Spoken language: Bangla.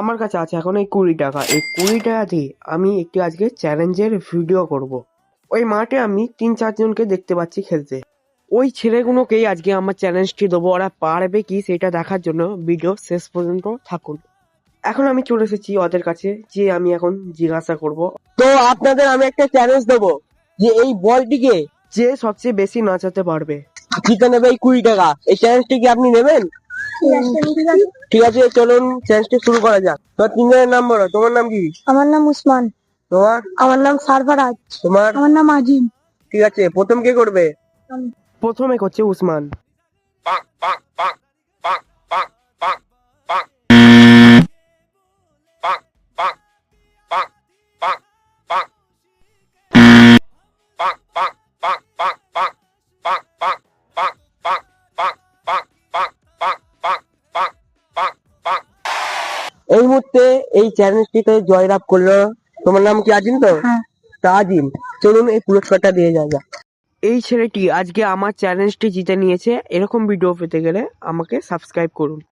আমার কাছে আছে এখন এই 20 টাকা। এই 20 টাকা দিয়ে আমি একটি আজকে চ্যালেঞ্জের ভিডিও করব। ওই মাঠে আমি 3-4 জনকে দেখতে পাচ্ছি খেলতে। ওই ছেলেগুলোকেই আজকে আমার চ্যালেঞ্জটি দেবো। ওরা পারবে কি সেটা দেখার জন্য ভিডিও শেষ পর্যন্ত থাকুন। এখন আমি চলে এসেছি ওদের কাছে, যে আমি এখন জিজ্ঞাসা করব। তো আপনাদের আমি একটা চ্যালেঞ্জ দেবো যে এই বলটিকে যে সবচেয়ে বেশি নাচাতে পারবে। জিতে নেবে এই 20 টাকা। এই চ্যালেঞ্জটি কি আপনি নেবেন? ঠিক আছে, চলুন চ্যালেঞ্জটি শুরু করা যাক। তো তিনজনের নাম বলো। তোমার নাম কি? আমার নাম উসমান। তোমার? আমার নাম সারফারাজ। তোমার? আমার নাম আজিম। ঠিক আছে, প্রথম কে করবে? প্রথমে করছে উসমান। এই মুহূর্তে এই চ্যালেঞ্জটিতে জয়লাভ করলো। তোমার নাম কি আজিম? তো হ্যাঁ। তা আজিম, চলুন এই পুরস্কারটা দিয়ে যাওয়া যাক। এই ছেলেটি আজকে আমার চ্যালেঞ্জটি জিতে নিয়েছে। এরকম ভিডিও পেতে গেলে আমাকে সাবস্ক্রাইব করুন।